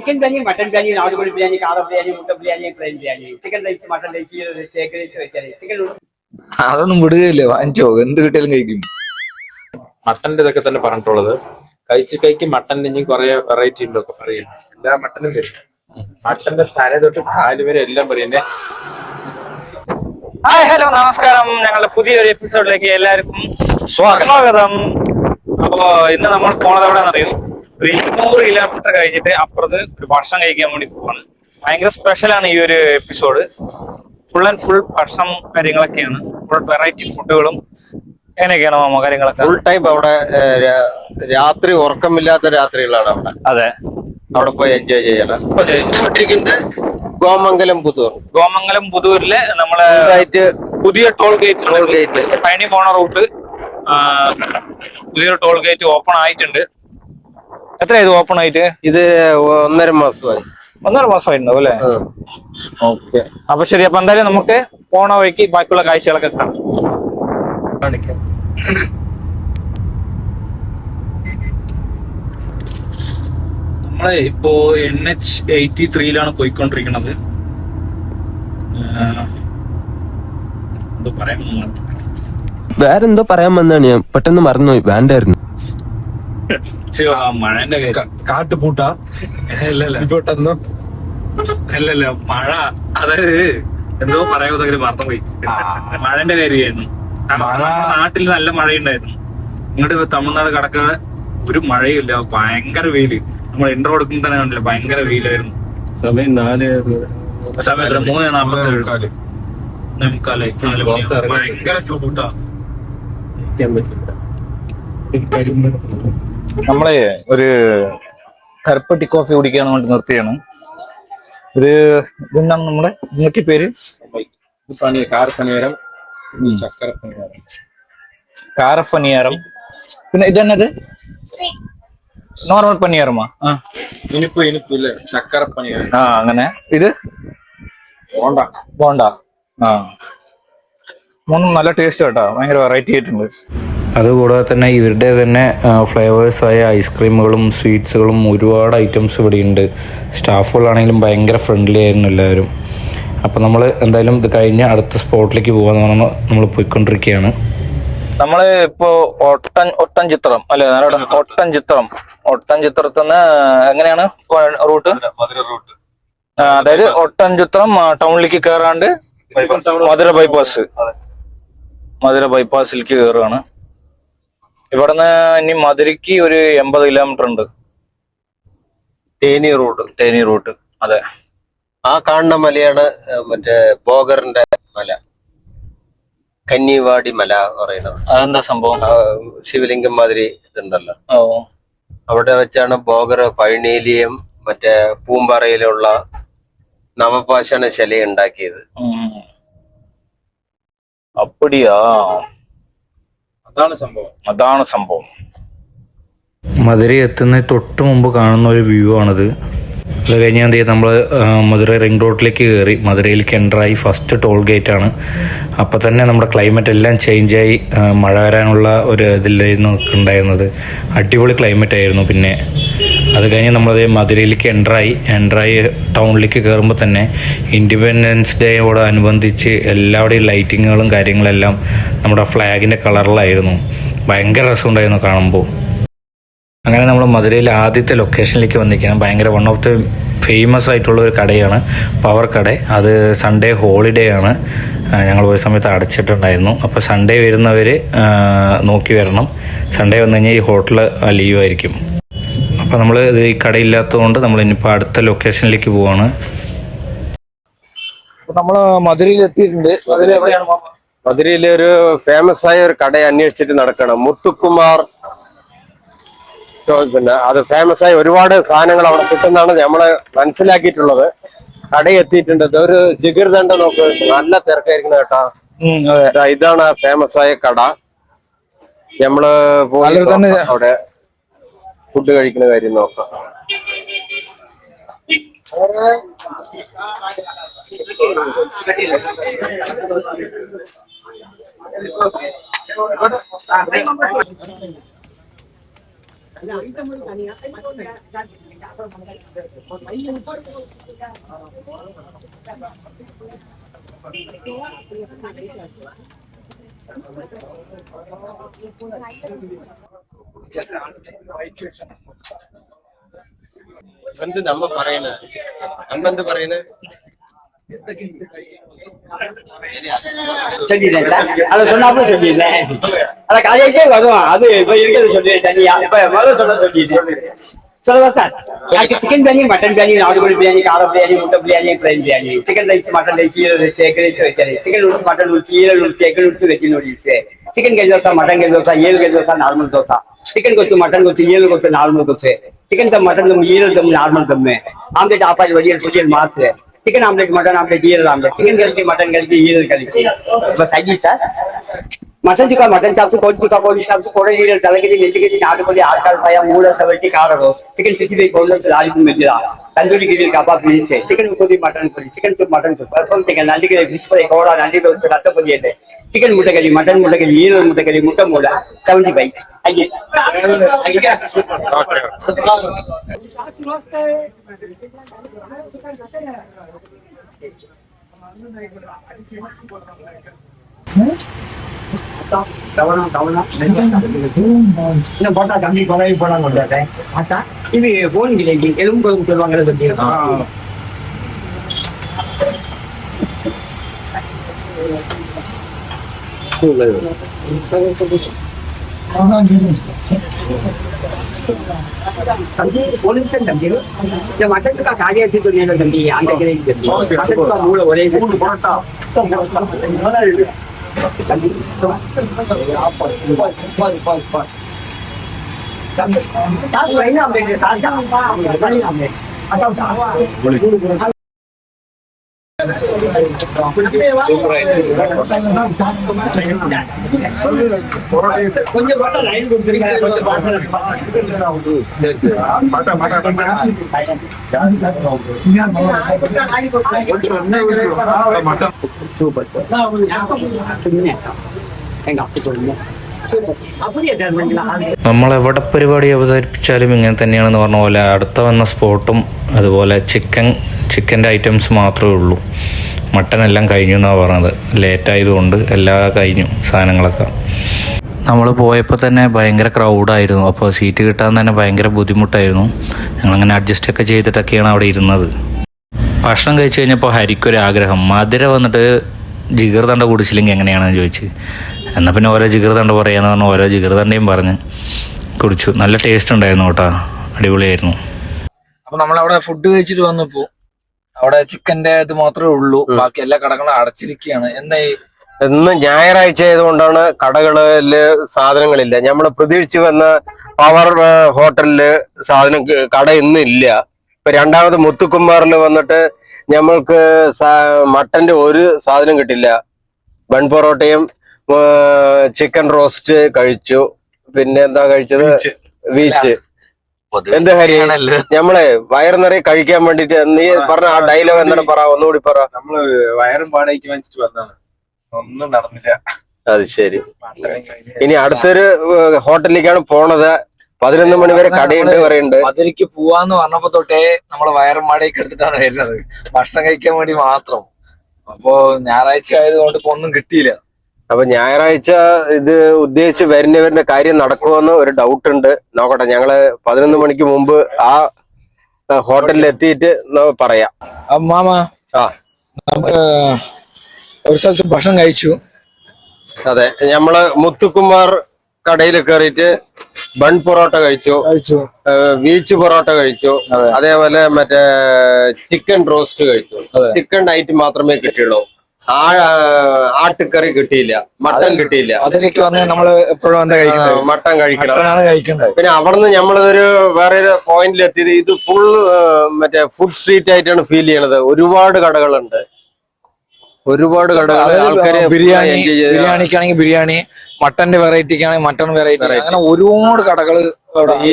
Chicken biryani, mutton biryani, നാടുകോഴി ബിരിയാണി, കാട ബിരിയാണി, മുട്ട biryani, plain biryani, chicken rice, mutton rice, egg rice വെച്ചാൽ ചിക്കൻ. അതൊന്നും വിടുകയില്ല, വാങ്ങിച്ചോ, എന്ത് കിട്ടിയാലും കഴിക്കും. മട്ടന്റെ ഇതൊക്കെ തന്നെ പറഞ്ഞിട്ടുള്ളത്. കഴിക്ക് മട്ടന്റെ ഇനി കുറെ വെറൈറ്റി ഉണ്ടൊക്കെ പറയും. എല്ലാ മട്ടനും തരും. മട്ടന്റെ തല തൊട്ട് കാല് വരെ എല്ലാം പറയുന്നേ. ഹായ്, ഹലോ, നമസ്കാരം. ഞങ്ങളുടെ പുതിയൊരു എപ്പിസോഡിലേക്ക് എല്ലാവർക്കും സ്വാഗതം. അപ്പോ ഇന്ന് നമ്മൾ പോണത് എവിടെയാണെന്നറിയും? ഒരു 200 കിലോമീറ്റർ കഴിഞ്ഞിട്ട് അപ്പുറത്ത് ഒരു ഭക്ഷണം കഴിക്കാൻ വേണ്ടി പോവാണ്. ഭയങ്കര സ്പെഷ്യലാണ് ഈ ഒരു എപ്പിസോഡ്. ഫുൾ ആൻഡ് ഫുൾ ഭക്ഷണം കാര്യങ്ങളൊക്കെയാണ്. ഫുൾ വെറൈറ്റി ഫുഡുകളും എങ്ങനെയൊക്കെയാണ് മാമ കാര്യങ്ങളൊക്കെ? ഫുൾ ടൈം അവിടെ രാത്രി ഉറക്കമില്ലാത്ത രാത്രികളാണ് അവിടെ. അതെ, അവിടെ പോയി എൻജോയ് ചെയ്യണം. ഗോമംഗലം പുതൂരിലെ നമ്മളെ പുതിയ ടോൾ ഗേറ്റ് പഴനി പോണ റൂട്ട് പുതിയൊരു ടോൾ ഗേറ്റ് ഓപ്പൺ ആയിട്ടുണ്ട്. എത്രയായത് ഓപ്പൺ ആയിട്ട്? ഇത് 1.5 മാസമായി. 1.5 മാസമായിട്ടുണ്ടാവും അല്ലേ? ഓക്കെ, അപ്പൊ ശരി. അപ്പൊ എന്തായാലും നമുക്ക് പോണ വഴിക്ക് ബാക്കിയുള്ള കാഴ്ചകളൊക്കെ കാണിക്കാം. നമ്മളെ ഇപ്പോ NH83 പോയിക്കൊണ്ടിരിക്കുന്നത്. വേറെന്തോ പറയാൻ വന്നാണ്, ഞാൻ പെട്ടെന്ന് മറന്നുപോയി. വേണ്ടായിരുന്നു. മഴന്റെ കാട്ടുപൂട്ടാ പെട്ടെന്ന് അല്ലല്ല, മഴ, അതായത് എന്തോ പറയാൻ മറന്നുപോയി. മഴന്റെ കാര്യമായിരുന്നു. നാട്ടിൽ നല്ല മഴയുണ്ടായിരുന്നു. ഇങ്ങോട്ട് തമിഴ്നാട് കടക്കാതെ ഒരു മഴയില്ല, ഭയങ്കര വെയില്. നമ്മൾ ഇന്റർ കൊടുക്കുന്ന തന്നെ കണ്ടില്ല, ഭയങ്കര വെയിലായിരുന്നു. സമയം 3:47 ഭയങ്കര ചൂടാ. നമ്മളെ ഒരു കരുപ്പട്ടി കോഫി കുടിക്കാൻ വേണ്ടി നിർത്തിയാണ്. ഒരു ഇതെന്താണ് നമ്മുടെ ഇന്നത്തെ പേര്? കാരപ്പനിയാരം. പിന്നെ ഇതെന്നത് നോർമൽ പനിയാരമാ? ചക്കര പനിയാരം. അങ്ങനെ. ഇത് ബോണ്ട. മൂന്നും നല്ല ടേസ്റ്റ് കേട്ടോ, ഭയങ്കര വെറൈറ്റി ആയിട്ടുണ്ട്. അതുകൂടാതെ തന്നെ ഇവരുടെ തന്നെ ഫ്ലേവേഴ്സായ ഐസ്ക്രീമുകളും സ്വീറ്റ്സുകളും ഒരുപാട് ഐറ്റംസ് ഇവിടെ ഉണ്ട്. സ്റ്റാഫുകളാണെങ്കിലും ഭയങ്കര ഫ്രണ്ട്ലി ആയിരുന്നു എല്ലാവരും. അപ്പോൾ നമ്മൾ എന്തായാലും ഇത് കഴിഞ്ഞ് അടുത്ത സ്പോട്ടിലേക്ക് പോകാന്ന് പറഞ്ഞാൽ നമ്മൾ പോയിക്കൊണ്ടിരിക്കുകയാണ്. നമ്മള് ഇപ്പോ ഒട്ടൻചിത്രം അല്ലെ? ഒട്ടൻചിത്രത്തിന് എങ്ങനെയാണ് റൂട്ട്? അതായത് ഒട്ടൻചിത്രം ടൗണിലേക്ക് കയറാണ്ട് മധുര ബൈപ്പാസിലേക്ക് കയറുകയാണ്. ഇവിടുന്ന് ഇനി മധുരയ്ക്ക് ഒരു 80 കിലോമീറ്റർ ഉണ്ട്. തേനി റൂട്ട്. അതെ, ആ കാണുന്ന മലയാണ് മറ്റേ ബോഗറിന്റെ മല, കന്നിവാടി മല പറയുന്നത്. അതെന്താ സംഭവം? ശിവലിംഗം മാതിരി ഇതുണ്ടല്ലോ. അവിടെ വെച്ചാണ് ബോഗർ പഴനിയിലെയും മറ്റേ പൂമ്പാറയിലുള്ള നവപാഷാണ ശില ഉണ്ടാക്കിയത്. അപ്പടിയാ, അതാണ് സംഭവം. മധുര എത്തുന്ന തൊട്ട് മുമ്പ് കാണുന്ന ഒരു വ്യൂ ആണിത്. അത് കഴിഞ്ഞാൽ എന്ത് ചെയ്യും, നമ്മൾ മധുര റിംഗ് റോഡിലേക്ക് കയറി മധുരയിലേക്ക് എൻ്ററായി. First toll ഗേറ്റാണ്. അപ്പോൾ തന്നെ നമ്മുടെ ക്ലൈമറ്റ് എല്ലാം ചേഞ്ചായി. മഴ വരാനുള്ള ഒരു ഇതിലായിരുന്നു ഉണ്ടായിരുന്നത്. അടിപൊളി ക്ലൈമറ്റ് ആയിരുന്നു. പിന്നെ അത് കഴിഞ്ഞ് നമ്മളത് മധുരയിലേക്ക് എൻ്ററായി ടൗണിലേക്ക് കയറുമ്പോൾ തന്നെ ഇൻഡിപെൻഡൻസ് ഡേയോട് അനുബന്ധിച്ച് എല്ലാവരുടെയും ലൈറ്റിങ്ങുകളും കാര്യങ്ങളെല്ലാം നമ്മുടെ ഫ്ലാഗിൻ്റെ കളറിലായിരുന്നു. ഭയങ്കര രസമുണ്ടായിരുന്നു കാണുമ്പോൾ. അങ്ങനെ നമ്മൾ മധുരയിലെ ആദ്യത്തെ ലൊക്കേഷനിലേക്ക് വന്നിരിക്കുകയാണ്. ഭയങ്കര വൺ ഓഫ് ദി ഫേമസ് ആയിട്ടുള്ള ഒരു കടയാണ്, പവർ കട. അത് സൺഡേ ഹോളിഡേ ആണ്. ഞങ്ങൾ പോയ സമയത്ത് അടച്ചിട്ടുണ്ടായിരുന്നു. അപ്പോൾ സൺഡേ വരുന്നവർ നോക്കി വരണം. സൺഡേ വന്നു കഴിഞ്ഞാൽ ഈ ഹോട്ടൽ ലീവ് ആയിരിക്കും. അപ്പോൾ നമ്മൾ ഇത് ഈ കടയില്ലാത്തതുകൊണ്ട് നമ്മൾ ഇനിയിപ്പോൾ അടുത്ത ലൊക്കേഷനിലേക്ക് പോവാണ്. നമ്മൾ മധുരയിൽ എത്തിയിട്ടുണ്ട്. മധുരയിലെ ഒരു ഫേമസ് ആയ ഒരു കട അന്വേഷിച്ചിട്ട് നടക്കണം, മുത്തുക്കുമാർ. പിന്നെ അത് ഫേമസ് ആയ ഒരുപാട് സാധനങ്ങൾ അവിടെ കിട്ടുന്നതാണ് നമ്മള് മനസ്സിലാക്കിയിട്ടുള്ളത്. കട എത്തിയിട്ടുണ്ട്. ഒരു ജിഗർദണ്ഡ നോക്ക്, നല്ല തിരക്കായിരിക്കണം കേട്ടാ. ഇതാണ് ഫേമസ് ആയ കട. നമ്മള് പോയി അവിടെ ഫുഡ് കഴിക്കുന്ന കാര്യം നോക്കാം. എന്ത് നമ്മ പറയുന്നത്? നമ്മ എന്ത് പറയുന്നത്? சொல்லிடுறேன் சார். அதை சொன்னாப்புல சொல்லிடுறேன். அதை காலையிலே வரும். அது இப்ப இருக்கிறது சொல்லிடுறேன் தனியா. இப்ப முதல்ல சொல்லிடுறேன். சொல்லவா sir? Chicken biryani, mutton biryani, நாட்டுக்கோழி பிரியாணி, கார பிரியாணி, முட்டை biryani, plain biryani, chicken rice, mutton rice, ஈரல் ரைஸ், எக் ரைஸ் வைக்கிறது, சிக்கன் நூடுல்ஸ், மட்டன் நூடுல்ஸ், ஈரல் noodles, egg noodles, veg noodles, chicken கறி தோசை, மட்டன் கறி தோசை, ஏழு கறி தோசை, நார்மல் தோசை, சிக்கன் கொத்து, மட்டன் கொத்து, ஏழு கொத்து, நார்மல் கொத்து, சிக்கன் தம், மட்டன் தம், ஈரல் தம், நார்மல் தம், ஆம்லெட், ஆப்பாயில், வடியல், பொரியல், மாத்து, சிக்கன் ஆம்லெட், மட்டன் ஆம்லெட், ஈரல் ஆம்லெட், சிக்கன் கறிக்கு, மட்டன் கறிக்கு, ஈரல் கறிக்கு. இப்ப சைடி சார், மட்டன் சுக்கா, மட்டன் சாப்ஸ், கோழி சுக்கா, கோழி சாப்ஸ், குடல் ஈரல், தலைக்கறி, நெஞ்சுக்கறி, நாட்டுக்கோழி, ஆட்கால் பாயா, மூளை, சவட்டி, கார ரோஸ், சிக்கன் 65 பவுண்டர்ஸ், லாலிபம் மெஜ்ஜா, tandoori grill, kebab, milk, chicken பொரி, மட்டன் பொரி, சிக்கன் சூப், மட்டன் சூப், பர்ஃபம் சிக்கன், நண்டு கறி, ஃபிஷ் ஃப்ரை, கோடா, நண்டு ரோஸ்ட், ரத்த பொரியல், சிக்கன் முட்டைக்கறி, மட்டன் முட்டைக்கறி, ஈரல் முட்டைக்கறி, முட்டை மூளை, 75. ஐயே போட்டா கம்மி குறை போட முடியாது. இது போன் கிரேவி, எலும்பு சொல்லுவாங்க. தம்பி ஒரு நிமிஷம் தம்பி, இந்த மட்டனுக்கா காலியா வச்சு சொன்னீங்க தம்பி, அந்த கிரேவி தம்பி, மட்டனுக்கா மூளை ஒரே போட்டா தம்பி கொஞ்சம் போட்டா லைன் கொடுத்துருங்க. சூப்பர் எங்க அப்படி சொல்லுங்க. നമ്മളെവിടെ പരിപാടി അവതരിപ്പിച്ചാലും ഇങ്ങനെ തന്നെയാണെന്ന് പറഞ്ഞ പോലെ അടുത്ത വന്ന സ്പോട്ടും അതുപോലെ ചിക്കൻ്റെ ഐറ്റംസ് മാത്രമേ ഉള്ളൂ. മട്ടൻ എല്ലാം കഴിഞ്ഞു എന്നാണ് പറഞ്ഞത്. ലേറ്റായതുകൊണ്ട് എല്ലാം കഴിഞ്ഞു സാധനങ്ങളൊക്കെ. നമ്മൾ പോയപ്പോൾ തന്നെ ഭയങ്കര ക്രൗഡായിരുന്നു. അപ്പോൾ സീറ്റ് കിട്ടാൻ തന്നെ ഭയങ്കര ബുദ്ധിമുട്ടായിരുന്നു. ഞങ്ങളങ്ങനെ അഡ്ജസ്റ്റൊക്കെ ചെയ്തിട്ടൊക്കെയാണ് അവിടെ ഇരുന്നത്. ഭക്ഷണം കഴിച്ച് കഴിഞ്ഞപ്പോൾ ഹരിക്കൊരാഗ്രഹം, മധുര വന്നിട്ട് ജിഗർദണ്ഡ കുടിച്ചില്ലെങ്കിൽ എങ്ങനെയാണെന്ന് ചോദിച്ച്. എന്നാൽ പിന്നെ ഓരോ ജിഗർദണ്ഡ പറയാന്ന് പറഞ്ഞാൽ ഓരോ ജിഗർദണ്ഡയും പറഞ്ഞ് കുടിച്ചു. നല്ല ടേസ്റ്റ് ഉണ്ടായിരുന്നു കേട്ടോ, അടിപൊളിയായിരുന്നു. അപ്പൊ നമ്മളവിടെ ഫുഡ് കഴിച്ചിട്ട് വന്നപ്പോ അവിടെ ചിക്കന്റെ ഇത് മാത്രമേ ഉള്ളൂ, ബാക്കി എല്ലാ കടകളും അടച്ചിരിക്കുകയാണ്. എന്തായി? ഇന്ന് ഞായറാഴ്ച ആയതുകൊണ്ടാണ് കടകളില് സാധനങ്ങളില്ല. നമ്മൾ പ്രതീക്ഷിച്ച് വന്ന പവർ ഹോട്ടലില് കട ഇന്ന് ഇല്ല. ഇപ്പൊ രണ്ടാമത് മുത്തുക്കുമാറിൽ വന്നിട്ട് ഞമ്മൾക്ക് മട്ടന്റെ ഒരു സാധനം കിട്ടില്ല. ബൺ പൊറോട്ടയും ചിക്കൻ റോസ്റ്റ് കഴിച്ചു. പിന്നെ എന്താ കഴിച്ചത്? വീച്ച്. എന്ത് ഹരിയാണല്ലോ നമ്മളെ വയറ് നിറയെ കഴിക്കാൻ വേണ്ടിട്ട് നീ പറഞ്ഞ ആ ഡയലോഗ് എന്താണ് പറ, ഒന്നുകൂടി പറ. നമ്മള് വയറും പാടേക്ക് വാങ്ങിച്ചിട്ട് വന്നാണ്, ഒന്നും നടന്നില്ല. അത് ശരി. ഇനി അടുത്തൊരു ഹോട്ടലിലേക്കാണ് പോണത്. 11 മണി വരെ കടയുണ്ട് പറയുന്നുണ്ട്. മധുരയ്ക്ക് പോവാന്ന് പറഞ്ഞപ്പോ തൊട്ടേ നമ്മള് വയറും മാടയൊക്കെ എടുത്തിട്ടാണ് വരുന്നത്, ഭക്ഷണം കഴിക്കാൻ വേണ്ടി മാത്രം. അപ്പോ ഞായറാഴ്ച ആയതുകൊണ്ട് ഇപ്പൊ ഒന്നും കിട്ടിയില്ല. അപ്പൊ ഞായറാഴ്ച ഇത് ഉദ്ദേശിച്ച് വരുന്നവരുടെ കാര്യം നടക്കുമെന്ന് ഒരു ഡൗട്ട് ഉണ്ട്. നോക്കട്ടെ, ഞങ്ങള് 11 മണിക്ക് മുമ്പ് ആ ഹോട്ടലിൽ എത്തിയിട്ട് പറയാം. മാമ നമുക്ക് ഒരു സ്ഥലത്ത് ഭക്ഷണം കഴിച്ചു. അതെ, നമ്മള് മുത്തുക്കുമാർ കടയിൽ കയറിയിട്ട് ബൺ പൊറോട്ട കഴിച്ചു, വീച്ച് പൊറോട്ട കഴിച്ചു, അതേപോലെ മറ്റേ ചിക്കൻ റോസ്റ്റ് കഴിച്ചു. ചിക്കൻ ഐറ്റം മാത്രമേ കിട്ടിയുള്ളൂ. ആട്ടുകറി കിട്ടിയില്ല, മട്ടൻ കിട്ടിയില്ല. അതിലേക്ക് വന്ന് നമ്മള് എപ്പോഴും എന്താ കഴിക്കുന്നത്? മട്ടൻ കഴിക്കുന്നത്. പിന്നെ അവിടുന്ന് നമ്മളൊരു വേറെ പോയിന്റിൽ എത്തിയത് ഇത് ഫുൾ മറ്റേ ഫുഡ് സ്ട്രീറ്റ് ആയിട്ടാണ് ഫീൽ ചെയ്യണത്. ഒരുപാട് കടകളുണ്ട്, ഒരുപാട് കടകൾ. ആൾക്കാര് ബിരിയാണിക്കാണെങ്കിൽ ബിരിയാണി, മട്ടന്റെ വെറൈറ്റിക്കാണെങ്കിൽ മട്ടൺ വെറൈറ്റി, അങ്ങനെ ഒരുപാട് കടകള് ഈ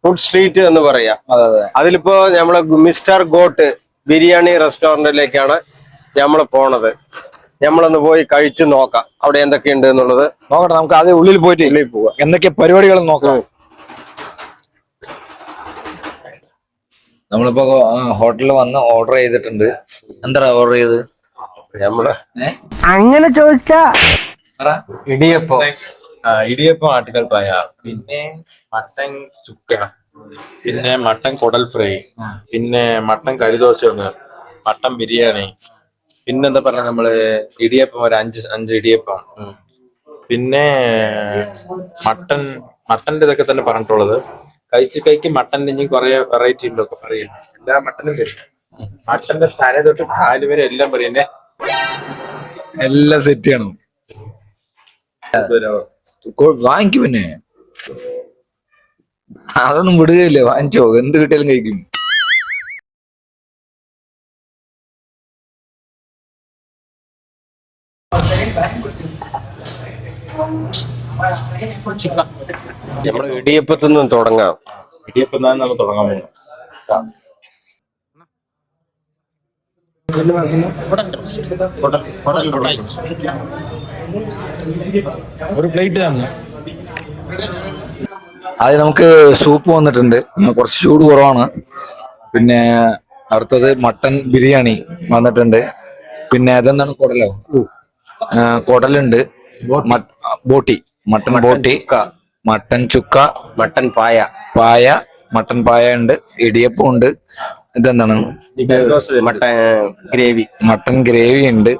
ഫുഡ് സ്ട്രീറ്റ് എന്ന് പറയാം. അതിലിപ്പോ നമ്മള് മിസ്റ്റർ ഗോട്ട് ബിരിയാണി റെസ്റ്റോറന്റിലേക്കാണ് നമ്മൾ പോണത്. നമ്മളൊന്ന് പോയി കഴിച്ചു നോക്കാം അവിടെ എന്തൊക്കെയുണ്ട് എന്നുള്ളത്. നോക്കട്ടെ, നമുക്ക് ആദ്യം ഉള്ളിൽ പോവാം, എന്തൊക്കെ പരിപാടികൾ നോക്കാം. നമ്മളിപ്പോ ഹോട്ടലിൽ വന്ന് ഓർഡർ ചെയ്തിട്ടുണ്ട്. എന്താ ഓർഡർ ചെയ്ത്? നമ്മള് അങ്ങനെ ചോദിച്ചാ ഇടിയപ്പം, ഇടിയപ്പം ആട്ടുകൽ പായ, പിന്നെ മട്ടൻ ചുക്ക, പിന്നെ മട്ടൻ കുടൽ ഫ്രൈ, പിന്നെ മട്ടൻ കരിദോശ ഒന്ന്, മട്ടൻ ബിരിയാണി, പിന്നെന്താ പറഞ്ഞ നമ്മള് ഇടിയപ്പം ഒരു അഞ്ച് ഇടിയപ്പം, പിന്നെ മട്ടന്റെ ഇതൊക്കെ തന്നെ പറഞ്ഞിട്ടുള്ളത്. കഴിക്ക് മട്ടന്റെ ഇനി കുറെ വെറൈറ്റി ഉണ്ടൊക്കെ പറയുന്നു. എല്ലാ മട്ടനും വരും. മട്ടന്റെ തല തൊട്ട് കാല് വരെ എല്ലാം പറയുന്നേ. എല്ലാം സെറ്റ് ചെയ്യണം. വാങ്ങിക്കും, പിന്നെ അതൊന്നും വിടുകയില്ലേ, വാങ്ങിച്ചോ, എന്ത് കിട്ടിയാലും കഴിക്കും. നമ്മള് ഇടിയപ്പത്തിൽ നിന്ന് തുടങ്ങാം. ഇടിയപ്പം തന്നെ നമ്മൾ തുടങ്ങാൻ പോകുന്നു. ഒരു പ്ലേറ്റ് തന്നെ. ആദ്യം നമുക്ക് സൂപ്പ് വന്നിട്ടുണ്ട്, കുറച്ച് ചൂട് കുറവാണ്. പിന്നെ അടുത്തത് മട്ടൻ ബിരിയാണി വന്നിട്ടുണ്ട്. പിന്നെ അതെന്താണ്, കുടലോ? കുടലുണ്ട്, ബോട്ടി, മട്ടൻ ബോട്ടി, മട്ടൻ ചുക്ക, മട്ടൻ പായ, മട്ടൻ പായ ഉണ്ട്, ഇടിയപ്പം ഉണ്ട്. ഇതെന്താണ്? മട്ടൻ ഗ്രേവി ഉണ്ട്.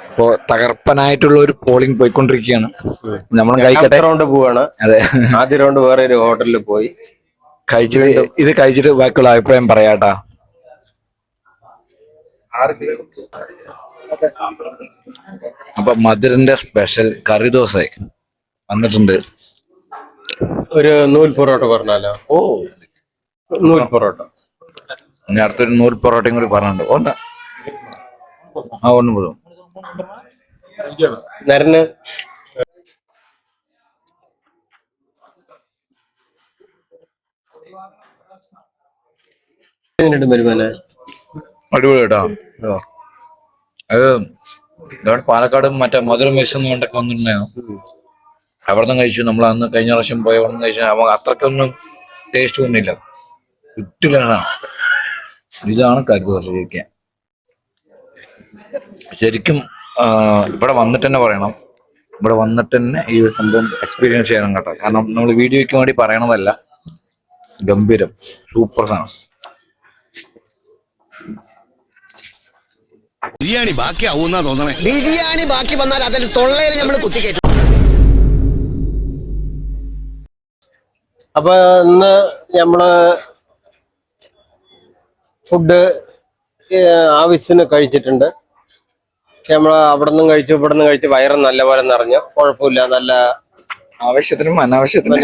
ഇപ്പോ തകർപ്പനായിട്ടുള്ള ഒരു പോളിംഗ് പോയിക്കൊണ്ടിരിക്കുകയാണ്. നമ്മൾ കഴിക്കട്ടെ. റൗണ്ട് പോവാണ്. അതെ, ആദ്യ റൗണ്ട് വേറെ ഒരു ഹോട്ടലിൽ പോയി ഇത് കഴിച്ചിട്ട് ബാക്കിയുള്ള അഭിപ്രായം പറയാട്ടാ. അപ്പൊ മധുരന്റെ സ്പെഷ്യൽ കറി ദോശ വന്നിട്ടുണ്ട്. ഒരു നൂൽ പൊറോട്ട പറഞ്ഞാലോ? നൂൽ പൊറോട്ട. ഇനി അടുത്തൊരു നൂൽ പൊറോട്ടയും കൂടി പറഞ്ഞിട്ടുണ്ട്. ഒന്ന് പോലും നരന് അടിപൊളി കേട്ടോ. അത് ഇവിടെ പാലക്കാട് മറ്റേ മധുരം മെസ്സെന്ന് കൊണ്ടൊക്കെ വന്നിട്ടുണ്ടായിരുന്നു. അവിടെ നിന്ന് കഴിച്ചു. നമ്മൾ അന്ന് കഴിഞ്ഞ പ്രാവശ്യം പോയ അവിടെ നിന്ന് കഴിച്ചു. നമുക്ക് അത്രക്കൊന്നും ടേസ്റ്റ് ഒന്നുമില്ല, കിട്ടില്ലാണ്. ഇതാണ് കറി ദോശ കഴിക്കാൻ. ശരിക്കും ഇവിടെ വന്നിട്ട് തന്നെ പറയണം, ഇവിടെ വന്നിട്ട് തന്നെ ഈ സംഭവം എക്സ്പീരിയൻസ് ചെയ്യണം കേട്ടോ. കാരണം നമ്മൾ വീഡിയോയ്ക്ക് വേണ്ടി പറയണതല്ല, ഗംഭീരം, സൂപ്പർ സാധനം. ബിരിയാണി ബാക്കിയാവുന്ന തോന്നണേ. ബിരിയാണി ബാക്കി വന്നാൽ അതിൽ തൊള്ളയിൽ നമ്മൾ കുത്തിക്കയറ്റും. അപ്പൊ ഇന്ന് നമ്മള് ഫുഡ് ആവശ്യത്തിന് കഴിച്ചിട്ടുണ്ട്. നമ്മൾ അവിടെ നിന്നും കഴിച്ചു, ഇവിടെ നിന്ന് കഴിച്ചു, വയറ് നല്ലപോലെ നിറഞ്ഞു, കുഴപ്പമില്ല. നല്ല ആവശ്യത്തിനും അനാവശ്യത്തിനും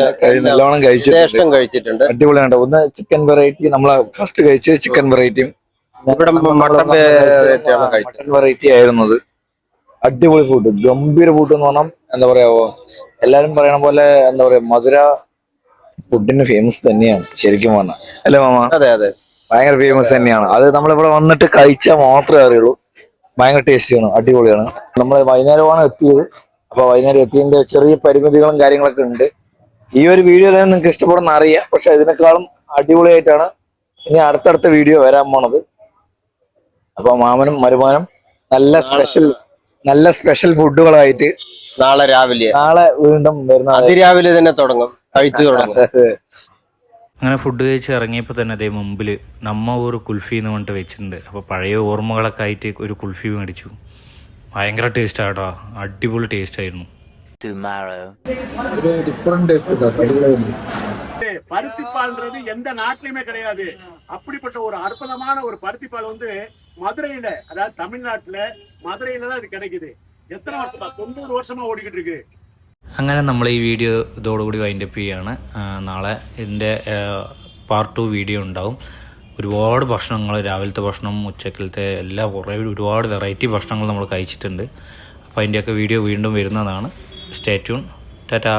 നല്ലോണം കഴിച്ചിട്ടുണ്ട്. അടിപൊളിയാണ്. ഒന്ന് ചിക്കൻ വെറൈറ്റി, നമ്മളെ ഫസ്റ്റ് കഴിച്ച് ചിക്കൻ വെറൈറ്റിയും ഇവിടെ മട്ടൻ വെറൈറ്റി ആയിരുന്നത്. അടിപൊളി ഫുഡ്, ഗംഭീര ഫുഡ് എന്ന് പറഞ്ഞാൽ എന്താ പറയാ, എല്ലാരും പറയണ പോലെ എന്താ പറയാ, മധുര ഫുഡിന് ഫേമസ് തന്നെയാണ് ശരിക്കും പറഞ്ഞാൽ, അല്ലേ മാമ? അതെ അതെ, ഭയങ്കര ഫേമസ് തന്നെയാണ്. അത് നമ്മളിവിടെ വന്നിട്ട് കഴിച്ചാൽ മാത്രമേ അറിയുള്ളൂ. ഭയങ്കര ടേസ്റ്റിയാണ്, അടിപൊളിയാണ്. നമ്മൾ വൈകുന്നേരമാണ് എത്തിയത്. അപ്പൊ വൈകുന്നേരം എത്തിയതിന്റെ ചെറിയ പരിമിതികളും കാര്യങ്ങളൊക്കെ ഉണ്ട്. ഈ ഒരു വീഡിയോ തന്നെ നിങ്ങൾക്ക് ഇഷ്ടപ്പെടുന്ന അറിയാം, പക്ഷെ ഇതിനേക്കാളും അടിപൊളിയായിട്ടാണ് ഇനി അടുത്തടുത്ത വീഡിയോ വരാൻ പോണത്. അപ്പൊ മാമനും മരുമാനും നല്ല സ്പെഷ്യൽ ഫുഡുകളായിട്ട് നാളെ വീണ്ടും വരുന്ന അതിരാവിലെ തന്നെ തുടങ്ങും, കഴിച്ചു തുടങ്ങും. അങ്ങനെ ഫുഡ് കഴിച്ച് ഇറങ്ങിയപ്പോൾ തന്നെ അതേ മുമ്പിൽ നമ്മ ഒരു കുൽഫി എന്ന് പറഞ്ഞിട്ട് വെച്ചിട്ടുണ്ട്. അപ്പോൾ പഴയ ഓർമ്മകളൊക്കെ ആയിട്ട് ഒരു കുൽഫി മേടിച്ചു. ഭയങ്കര ടേസ്റ്റ് ആട്ടോ, അടിപൊളി ടേസ്റ്റ് ആയിരുന്നു. பருத்திப்பால்ன்றது எந்த நாட்டிலுமே கிடையாது. அப்படிப்பட்ட ஒரு அற்புதமான ஒரு பருத்திப்பால் மதுரையில, அதாவது தமிழ்நாட்டுல மதுரையில தான் இது கிடைக்குது. எத்தனை வருஷமா? 90 வருஷமா ஓடிக்கிட்டு இருக்கு. അങ്ങനെ നമ്മൾ ഈ വീഡിയോ ഇതോടുകൂടി വൈൻഡപ്പ് ചെയ്യുകയാണ്. നാളെ ഇതിൻ്റെ പാർട്ട് 2 വീഡിയോ ഉണ്ടാവും. ഒരുപാട് ഭക്ഷണങ്ങൾ, രാവിലത്തെ ഭക്ഷണം, ഉച്ചക്കലത്തെ എല്ലാം ഒരുപാട് വെറൈറ്റി ഭക്ഷണങ്ങൾ നമ്മൾ കഴിച്ചിട്ടുണ്ട്. അപ്പോൾ അതിൻ്റെയൊക്കെ വീഡിയോ വീണ്ടും വരുന്നതാണ്. Stay tune. ടാറ്റാ.